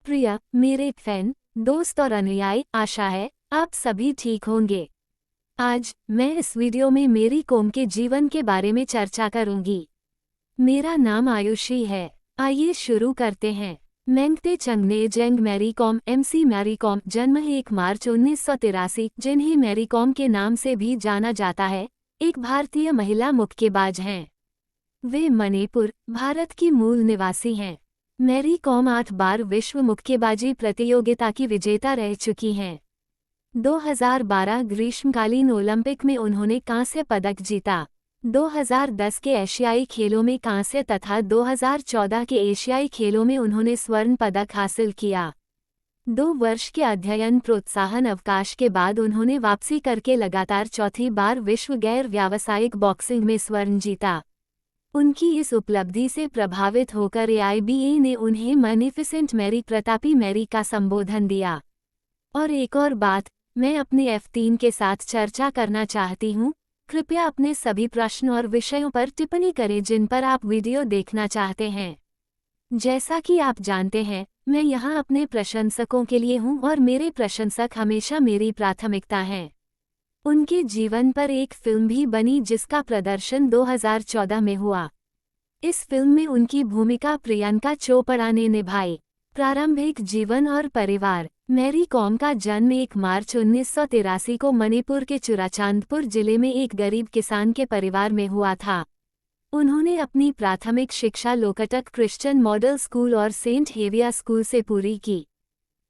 प्रिय मेरे फैन दोस्त और अनुयायी, आशा है आप सभी ठीक होंगे। आज मैं इस वीडियो में मेरी कॉम के जीवन के बारे में चर्चा करूंगी। मेरा नाम आयुषी है। आइए शुरू करते हैं। मेंगते चंगनेजंग मैरी कॉम एमसी मैरी कॉम, जन्म 1 मार्च 1983, जिन्हें मैरी कॉम के नाम से भी जाना जाता है, एक भारतीय महिला मुक्केबाज हैं। वे मणिपुर, भारत की मूल निवासी हैं। मैरी कॉम 8 बार विश्व मुक्केबाजी प्रतियोगिता की विजेता रह चुकी हैं। 2012 ग्रीष्मकालीन ओलंपिक में उन्होंने कांस्य पदक जीता। 2010 के एशियाई खेलों में कांस्य तथा 2014 के एशियाई खेलों में उन्होंने स्वर्ण पदक हासिल किया। 2 वर्ष के अध्ययन प्रोत्साहन अवकाश के बाद उन्होंने वापसी करके लगातार चौथी बार विश्व गैर व्यावसायिक बॉक्सिंग में स्वर्ण जीता। उनकी इस उपलब्धि से प्रभावित होकर AIBA ने उन्हें मैग्निफिसेंट मैरी, प्रतापी मैरी का संबोधन दिया। और एक और बात मैं अपने F3 के साथ चर्चा करना चाहती हूँ। कृपया अपने सभी प्रश्न और विषयों पर टिप्पणी करें जिन पर आप वीडियो देखना चाहते हैं। जैसा कि आप जानते हैं, मैं यहाँ अपने प्रशंसकों के लिए हूँ और मेरे प्रशंसक हमेशा मेरी प्राथमिकता हैं। उनके जीवन पर एक फिल्म भी बनी जिसका प्रदर्शन 2014 में हुआ। इस फिल्म में उनकी भूमिका प्रियंका चोपड़ा ने निभाई। प्रारंभिक जीवन और परिवार। मैरी कॉम का जन्म 1 मार्च 1983 को मणिपुर के चुराचांदपुर जिले में एक गरीब किसान के परिवार में हुआ था। उन्होंने अपनी प्राथमिक शिक्षा लोकटक क्रिश्चियन मॉडल स्कूल और सेंट हेविया स्कूल से पूरी की।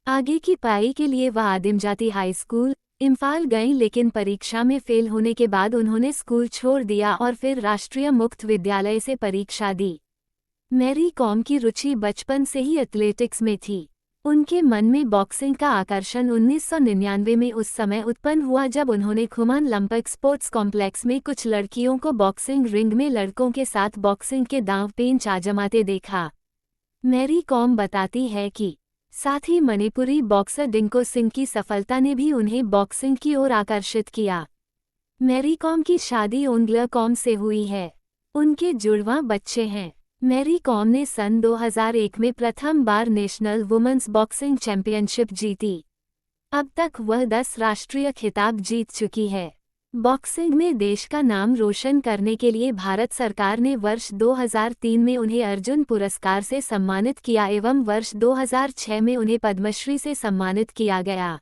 आगे की पढ़ाई के लिए वह आदिमजाति हाई स्कूल, इम्फाल गईं, लेकिन परीक्षा में फेल होने के बाद उन्होंने स्कूल छोड़ दिया और फिर राष्ट्रीय मुक्त विद्यालय से परीक्षा दी। मैरी कॉम की रुचि बचपन से ही एथलेटिक्स में थी। उनके मन में बॉक्सिंग का आकर्षण 1999 में उस समय उत्पन्न हुआ जब उन्होंने खुमान ओलंपिक स्पोर्ट्स कॉम्प्लेक्स में कुछ लड़कियों को बॉक्सिंग रिंग में लड़कों के साथ बॉक्सिंग के दांव पेंच आजमाते देखा। मैरी कॉम बताती है कि साथ ही मणिपुरी बॉक्सर डिंको सिंह की सफलता ने भी उन्हें बॉक्सिंग की ओर आकर्षित किया। मैरी कॉम की शादी ओंगला कॉम से हुई है। उनके जुड़वां बच्चे हैं। मैरी कॉम ने सन 2001 में प्रथम बार नेशनल वुमेन्स बॉक्सिंग चैंपियनशिप जीती। अब तक वह 10 राष्ट्रीय खिताब जीत चुकी है। बॉक्सिंग में देश का नाम रोशन करने के लिए भारत सरकार ने वर्ष 2003 में उन्हें अर्जुन पुरस्कार से सम्मानित किया एवं वर्ष 2006 में उन्हें पद्मश्री से सम्मानित किया गया।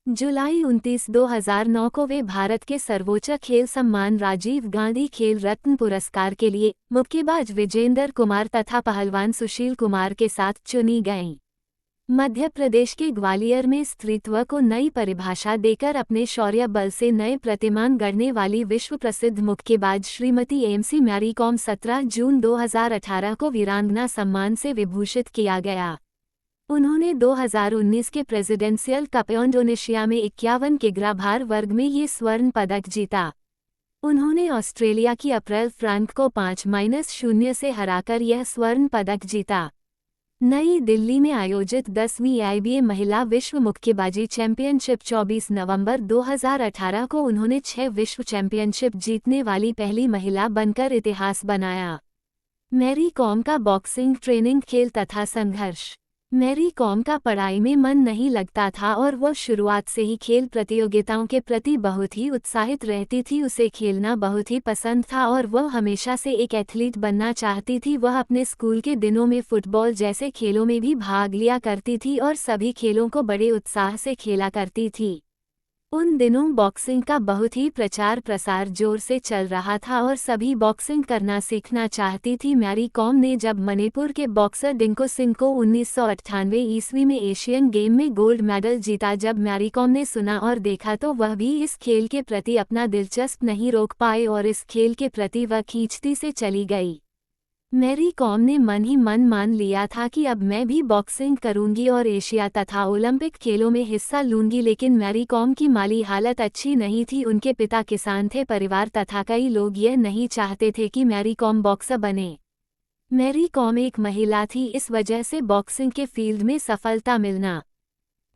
जुलाई 29, 2009 को वे भारत के सर्वोच्च खेल सम्मान राजीव गांधी खेल रत्न पुरस्कार के लिए मुक्केबाज विजेंदर कुमार तथा पहलवान सुशील कुमार के साथ चुनी गईं। मध्य प्रदेश के ग्वालियर में स्त्रीत्व को नई परिभाषा देकर अपने शौर्य बल से नए प्रतिमान गढ़ने वाली विश्व प्रसिद्ध मुक्केबाज श्रीमती एमसी मैरी कॉम 17 जून 2018 को वीरांगना सम्मान से विभूषित किया गया। उन्होंने 2019 के प्रेसिडेंशियल कप इंडोनेशिया में 51 किग्रा भार वर्ग में ये स्वर्ण पदक जीता। उन्होंने ऑस्ट्रेलिया की अप्रैल फ्रैंक को 5-0 से हराकर यह स्वर्ण पदक जीता। नई दिल्ली में आयोजित 10वीं AIBA महिला विश्व मुक्केबाजी चैंपियनशिप 24 नवंबर 2018 को उन्होंने 6 विश्व चैंपियनशिप जीतने वाली पहली महिला बनकर इतिहास बनाया। मैरी कॉम का बॉक्सिंग ट्रेनिंग, खेल तथा संघर्ष। मैरी कॉम का पढ़ाई में मन नहीं लगता था और वह शुरुआत से ही खेल प्रतियोगिताओं के प्रति बहुत ही उत्साहित रहती थी। उसे खेलना बहुत ही पसंद था और वह हमेशा से एक एथलीट बनना चाहती थी। वह अपने स्कूल के दिनों में फुटबॉल जैसे खेलों में भी भाग लिया करती थी और सभी खेलों को बड़े उत्साह से खेला करती थी। उन दिनों बॉक्सिंग का बहुत ही प्रचार प्रसार जोर से चल रहा था और सभी बॉक्सिंग करना सीखना चाहती थी। मैरी कॉम ने जब मणिपुर के बॉक्सर डिंको सिंह को 1998 ईस्वी में एशियन गेम में गोल्ड मेडल जीता, जब मैरी कॉम ने सुना और देखा तो वह भी इस खेल के प्रति अपना दिलचस्प नहीं रोक पाए और इस खेल के प्रति वह खींचती से चली गई। मैरी कॉम ने मन ही मन मान लिया था कि अब मैं भी बॉक्सिंग करूंगी और एशिया तथा ओलंपिक खेलों में हिस्सा लूंगी, लेकिन मैरी कॉम की माली हालत अच्छी नहीं थी। उनके पिता किसान थे। परिवार तथा कई लोग यह नहीं चाहते थे कि मैरी कॉम बॉक्सर बने। मैरी कॉम एक महिला थी, इस वजह से बॉक्सिंग के फील्ड में सफलता मिलना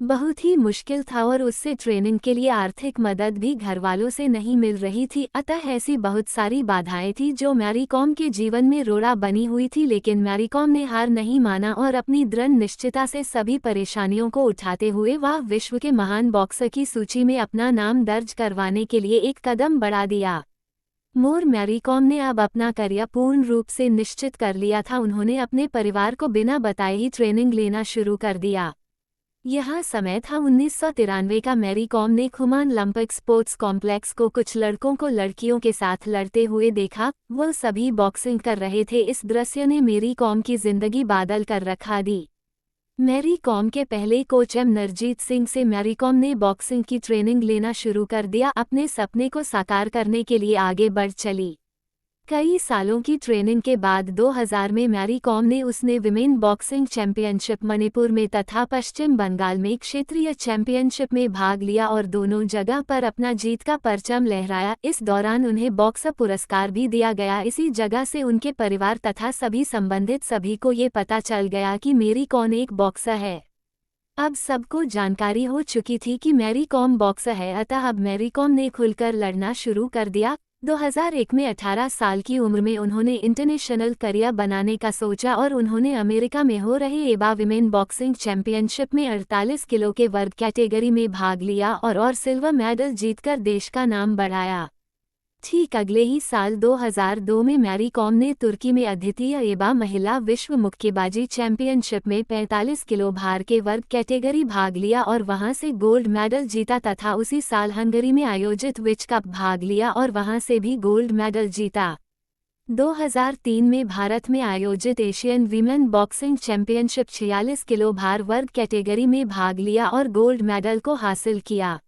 बहुत ही मुश्किल था और उससे ट्रेनिंग के लिए आर्थिक मदद भी घरवालों से नहीं मिल रही थी। अतः ऐसी बहुत सारी बाधाएं थी जो मैरी कॉम के जीवन में रोड़ा बनी हुई थी, लेकिन मैरी कॉम ने हार नहीं माना और अपनी दृढ़ निश्चयता से सभी परेशानियों को उठाते हुए वह विश्व के महान बॉक्सर की सूची में अपना नाम दर्ज करवाने के लिए एक कदम बढ़ा दिया। मैरी कॉम ने अब अपना करियर पूर्ण रूप से निश्चित कर लिया था। उन्होंने अपने परिवार को बिना बताए ही ट्रेनिंग लेना शुरू कर दिया। यह समय था 1993 का। मैरी कॉम ने खुमान ओलंपिक स्पोर्ट्स कॉम्प्लेक्स को कुछ लड़कों को लड़कियों के साथ लड़ते हुए देखा। वो सभी बॉक्सिंग कर रहे थे। इस दृश्य ने मैरी कॉम की जिंदगी बादल कर रखा दी। मैरी कॉम के पहले कोच नरजीत सिंह से मैरी कॉम ने बॉक्सिंग की ट्रेनिंग लेना शुरू कर दिया। अपने सपने को साकार करने के लिए आगे बढ़ चली। कई सालों की ट्रेनिंग के बाद 2000 में मैरी कॉम ने उसने विमेन बॉक्सिंग चैंपियनशिप मणिपुर में तथा पश्चिम बंगाल में क्षेत्रीय चैंपियनशिप में भाग लिया और दोनों जगह पर अपना जीत का परचम लहराया। इस दौरान उन्हें बॉक्सर पुरस्कार भी दिया गया। इसी जगह से उनके परिवार तथा सभी संबंधित सभी को ये पता चल गया कि मैरी कॉम एक बॉक्सर है। अब सबको जानकारी हो चुकी थी कि मैरी कॉम बॉक्सर है, अतः अब मैरी कॉम ने खुलकर लड़ना शुरू कर दिया। 2001 में 18 साल की उम्र में उन्होंने इंटरनेशनल करियर बनाने का सोचा और उन्होंने अमेरिका में हो रहे एबा विमेन बॉक्सिंग चैंपियनशिप में 48 किलो के वर्ग कैटेगरी में भाग लिया और सिल्वर मेडल जीतकर देश का नाम बढ़ाया। ठीक अगले ही साल 2002 में मैरी कॉम ने तुर्की में अद्वितीय एबा महिला विश्व मुक्केबाजी चैंपियनशिप में 45 किलो भार के वर्ग कैटेगरी भाग लिया और वहां से गोल्ड मेडल जीता तथा उसी साल हंगरी में आयोजित विश्व कप भाग लिया और वहां से भी गोल्ड मेडल जीता। 2003 में भारत में आयोजित Asian women boxing championship 46 kilo भार वर्ग कैटेगरी में भाग लिया और गोल्ड मेडल को हासिल किया।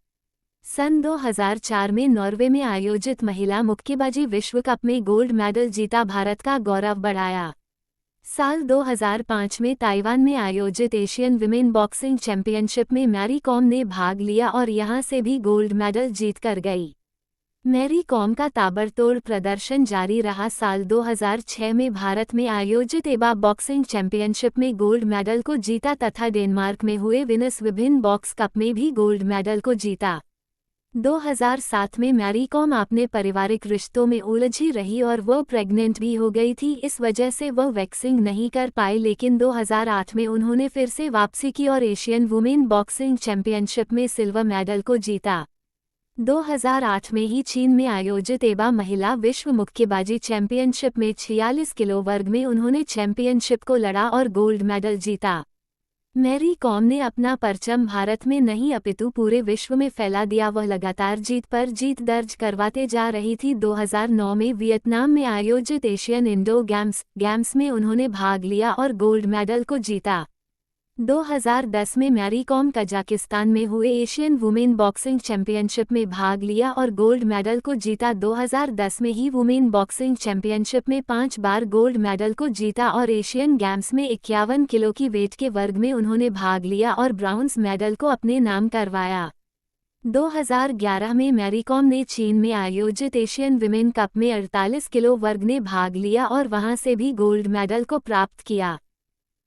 सन 2004 में नॉर्वे में आयोजित महिला मुक्केबाजी विश्व कप में गोल्ड मेडल जीता, भारत का गौरव बढ़ाया। साल 2005 में ताइवान में आयोजित एशियन विमेन बॉक्सिंग चैंपियनशिप में मैरी कॉम ने भाग लिया और यहां से भी गोल्ड मेडल जीतकर गई। मैरी कॉम का ताबड़तोड़ प्रदर्शन जारी रहा। साल 2006 में भारत में आयोजित एबा बॉक्सिंग चैंपियनशिप में गोल्ड मेडल को जीता तथा डेनमार्क में हुए विनस विभिन्न बॉक्स कप में भी गोल्ड मेडल को जीता। 2007 में मैरी कॉम अपने पारिवारिक रिश्तों में उलझी रही और वह प्रेग्नेंट भी हो गई थी। इस वजह से वह वैक्सिंग नहीं कर पाई, लेकिन 2008 में उन्होंने फिर से वापसी की और एशियन वुमेन बॉक्सिंग चैंपियनशिप में सिल्वर मेडल को जीता। 2008 में ही चीन में आयोजित एबा महिला विश्व मुक्केबाजी चैंपियनशिप में 46 किलो वर्ग में उन्होंने चैंपियनशिप को लड़ा और गोल्ड मेडल जीता। मैरी कॉम ने अपना परचम भारत में नहीं अपितु पूरे विश्व में फैला दिया। वह लगातार जीत पर जीत दर्ज करवाते जा रही थी। 2009 में वियतनाम में आयोजित एशियन इंडोर गेम्स में उन्होंने भाग लिया और गोल्ड मेडल को जीता। 2010 में मैरी कॉम कजाकिस्तान में हुए एशियन वुमेन बॉक्सिंग चैंपियनशिप में भाग लिया और गोल्ड मेडल को जीता। 2010 में ही वुमेन बॉक्सिंग चैंपियनशिप में 5 बार गोल्ड मेडल को जीता और एशियन गेम्स में 51 किलो की वेट के वर्ग में उन्होंने भाग लिया और ब्राउन्ज मेडल को अपने नाम करवाया। 2011 में मैरी कॉम ने चीन में आयोजित एशियन विमेन कप में 48 किलो वर्ग में भाग लिया और वहां से भी गोल्ड मेडल को प्राप्त किया।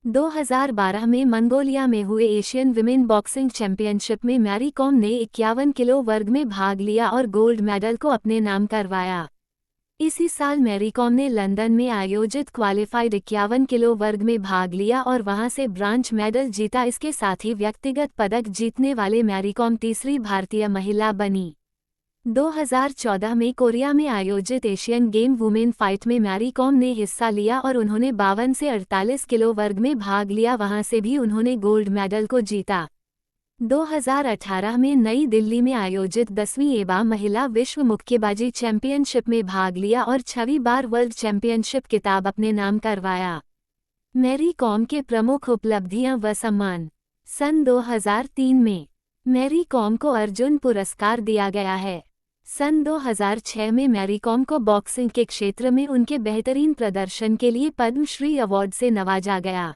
2012 में मंगोलिया में हुए एशियन विमेन बॉक्सिंग चैंपियनशिप में मैरी कॉम ने 51 किलो वर्ग में भाग लिया और गोल्ड मेडल को अपने नाम करवाया। इसी साल मैरी कॉम ने लंदन में आयोजित क्वालिफाइड 51 किलो वर्ग में भाग लिया और वहां से ब्रांज मेडल जीता। इसके साथ ही व्यक्तिगत पदक जीतने वाले मैरी कॉम तीसरी भारतीय महिला बनी। 2014 में कोरिया में आयोजित एशियन गेम वुमेन फाइट में मैरी कॉम ने हिस्सा लिया और उन्होंने 52 से 48 किलो वर्ग में भाग लिया, वहां से भी उन्होंने गोल्ड मेडल को जीता। 2018 में नई दिल्ली में आयोजित 10वीं एबा महिला विश्व मुक्केबाजी चैंपियनशिप में भाग लिया और 6वीं बार वर्ल्ड चैंपियनशिप खिताब अपने नाम करवाया। मैरी कॉम के प्रमुख उपलब्धियां व सम्मान। सन 2003 में मैरी कॉम को अर्जुन पुरस्कार दिया गया है। सन 2006 में मैरी कॉम को बॉक्सिंग के क्षेत्र में उनके बेहतरीन प्रदर्शन के लिए पद्मश्री अवार्ड से नवाजा गया।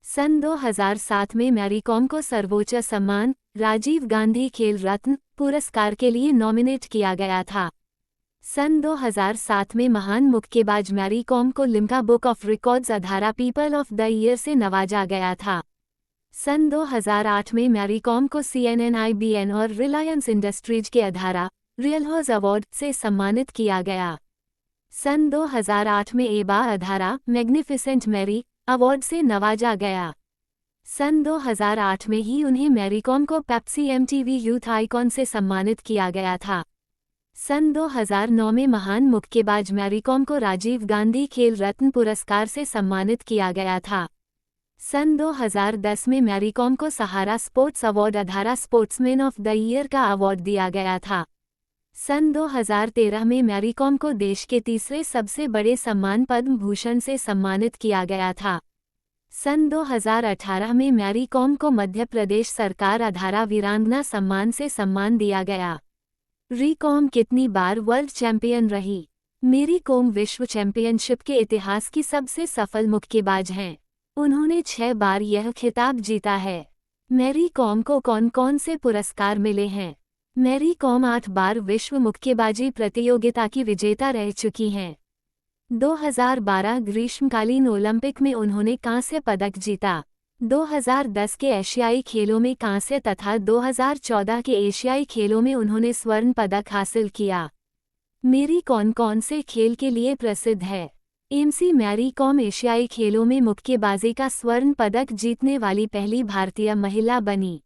सन 2007 में मैरी कॉम को सर्वोच्च सम्मान राजीव गांधी खेल रत्न पुरस्कार के लिए नॉमिनेट किया गया था। सन 2007 में महान मुक्केबाज मैरी कॉम को लिम्का बुक ऑफ रिकॉर्ड्स अधारा पीपल ऑफ द ईयर से नवाजा गया था। सन 2008 में मैरी कॉम को CNN, IBN और रिलायंस इंडस्ट्रीज के अधारा रियल अवार्ड से सम्मानित किया गया। सन 2008 में एबा अधारा मैग्निफिसेंट मैरी अवार्ड से नवाजा गया। सन 2008 में ही उन्हें मैरी कॉम को पेप्सी MTV यूथ आइकॉन से सम्मानित किया गया था। सन 2009 में महान मुक्केबाज मैरी कॉम को राजीव गांधी खेल रत्न पुरस्कार से सम्मानित किया गया था। सन 2010 में मैरी कॉम को सहारा स्पोर्ट्स अवार्ड अधारा स्पोर्ट्समैन ऑफ द ईयर का अवार्ड दिया गया था। सन 2013 में मैरी कॉम को देश के तीसरे सबसे बड़े सम्मान पद्म भूषण से सम्मानित किया गया था। सन 2018 में मैरी कॉम को मध्य प्रदेश सरकार अधारा वीरांगना सम्मान से सम्मान दिया गया। री कॉम कितनी बार वर्ल्ड चैंपियन रही? मैरी कॉम विश्व चैंपियनशिप के इतिहास की सबसे सफल मुक्केबाज हैं। उन्होंने 6 बार यह खिताब जीता है। मैरी कॉम को कौन कौन से पुरस्कार मिले हैं? मैरी कॉम 8 बार विश्व मुक्केबाजी प्रतियोगिता की विजेता रह चुकी हैं। 2012 ग्रीष्मकालीन ओलंपिक में उन्होंने कांस्य पदक जीता। 2010 के एशियाई खेलों में कांस्य तथा 2014 के एशियाई खेलों में उन्होंने स्वर्ण पदक हासिल किया। मैरी कॉम कौन से खेल के लिए प्रसिद्ध है? मैरी कॉम एशियाई खेलों में मुक्केबाजी का स्वर्ण पदक जीतने वाली पहली भारतीय महिला बनी।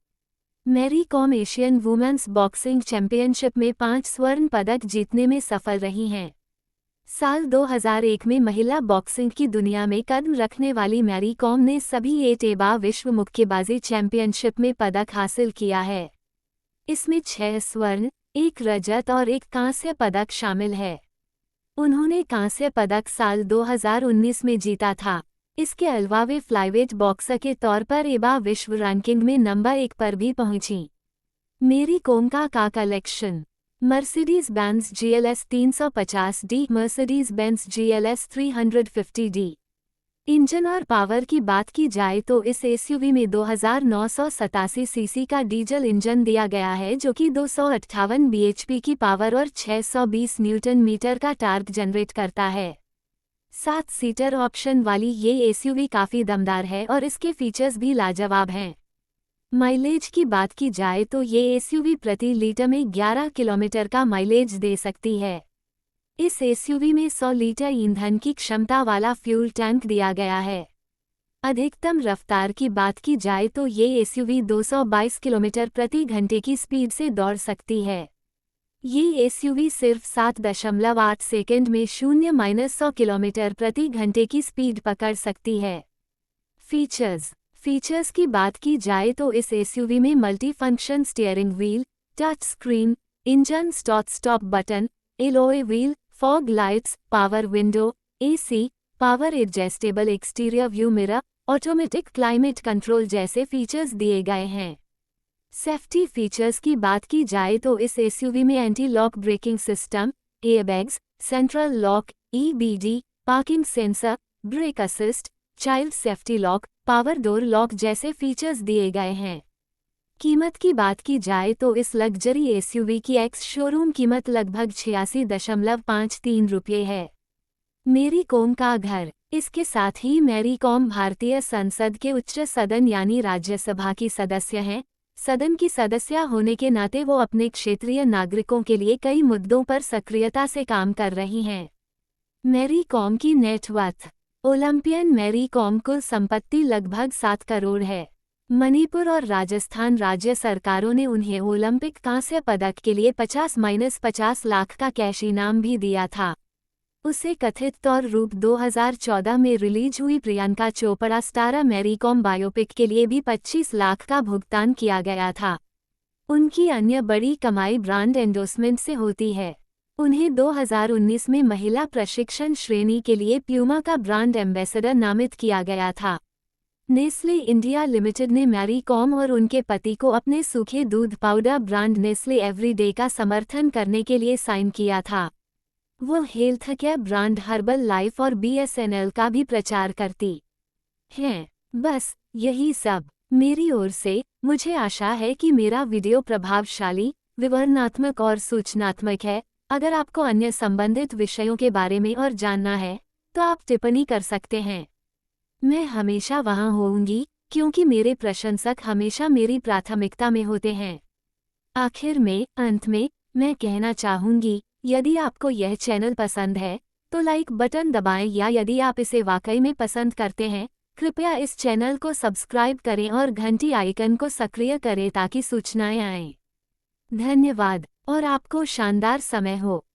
Mary Kom Asian women's boxing championship में 5 स्वर्ण पदक जीतने में सफल रही हैं। साल 2001 में महिला बॉक्सिंग की दुनिया में कदम रखने वाली मैरी कॉम ने सभी 8 एबा विश्व मुक्केबाजी चैंपियनशिप में पदक हासिल किया है। इसमें 6 स्वर्ण, 1 रजत और 1 कांस्य पदक शामिल है। उन्होंने कांस्य पदक साल 2019 में जीता था। इसके अलावा वे फ्लाईवेट बॉक्सर के तौर पर एबा विश्व रैंकिंग में नंबर 1 पर भी पहुंची। मैरी कॉम का collection: Mercedes Benz GLS 350D, Mercedes Benz GLS 350D। Engine और पावर की बात की जाए तो इस SUV में 2987 सीसी का डीजल इंजन दिया गया है, जो कि 258 bhp की पावर और 620 न्यूटन मीटर का टार्क जनरेट करता है। 7 सीटर ऑप्शन वाली ये SUV काफ़ी दमदार है और इसके फीचर्स भी लाजवाब हैं। माइलेज की बात की जाए तो ये SUV प्रति लीटर में 11 किलोमीटर का माइलेज दे सकती है। इस SUV में 100 लीटर ईंधन की क्षमता वाला फ्यूल टैंक दिया गया है। अधिकतम रफ्तार की बात की जाए तो ये SUV 222 किलोमीटर प्रति घंटे की स्पीड से दौड़ सकती है। ये SUV सिर्फ 7.8 सेकंड में 0-100 किलोमीटर प्रति घंटे की स्पीड पकड़ सकती है। फीचर्स की बात की जाए तो इस SUV में multi function steering wheel, touch screen, engine start button, alloy wheel, fog lights, power window, AC, power adjustable exterior view mirror, automatic climate control जैसे फीचर्स दिए गए हैं। सेफ्टी फीचर्स की बात की जाए तो इस SUV में anti lock braking system, airbags, central lock, EBD, parking sensor, brake assist, child safety lock, power door lock जैसे फीचर्स दिए गए हैं। कीमत की बात की जाए तो इस लग्जरी SUV की एक्स शोरूम कीमत लगभग 86.53 रुपये है। मैरी कॉम का घर: इसके साथ ही मैरी कॉम भारतीय संसद के उच्च सदन यानी राज्यसभा की सदस्य हैं। सदन की सदस्य होने के नाते वो अपने क्षेत्रीय नागरिकों के लिए कई मुद्दों पर सक्रियता से काम कर रही हैं। मैरी कॉम की नेटवर्थ: ओलंपियन मैरी कॉम कुल संपत्ति लगभग 7 करोड़ है। मणिपुर और राजस्थान राज्य सरकारों ने उन्हें ओलंपिक कांस्य पदक के लिए 50 लाख का कैश इनाम भी दिया था। उसे कथित तौर रूप 2014 में रिलीज हुई प्रियंका चोपड़ा स्टारर मैरी कॉम बायोपिक के लिए भी 25 लाख का भुगतान किया गया था। उनकी अन्य बड़ी कमाई ब्रांड एंडोर्समेंट से होती है। उन्हें 2019 में महिला प्रशिक्षण श्रेणी के लिए प्यूमा का ब्रांड एम्बेसडर नामित किया गया था। नेस्ले इंडिया लिमिटेड ने मैरी कॉम और उनके पति को अपने सूखे दूध पाउडर ब्रांड नेस्ले एवरीडे का समर्थन करने के लिए साइन किया था। वो health care brand herbal life और BSNL का भी प्रचार करती हैं। बस यही सब मेरी ओर से। मुझे आशा है कि मेरा वीडियो प्रभावशाली, विवरणात्मक और सूचनात्मक है। अगर आपको अन्य संबंधित विषयों के बारे में और जानना है तो आप टिप्पणी कर सकते हैं। मैं हमेशा वहां होऊंगी। क्योंकि मेरे प्रशंसक हमेशा मेरी प्राथमिकता में होते हैं। आखिर में, अंत में, मैं कहना चाहूँगी, यदि आपको यह चैनल पसंद है, तो लाइक बटन दबाएं या यदि आप इसे वाकई में पसंद करते हैं, कृपया इस चैनल को सब्सक्राइब करें और घंटी आइकन को सक्रिय करें ताकि सूचनाएं आएं। धन्यवाद और आपको शानदार समय हो।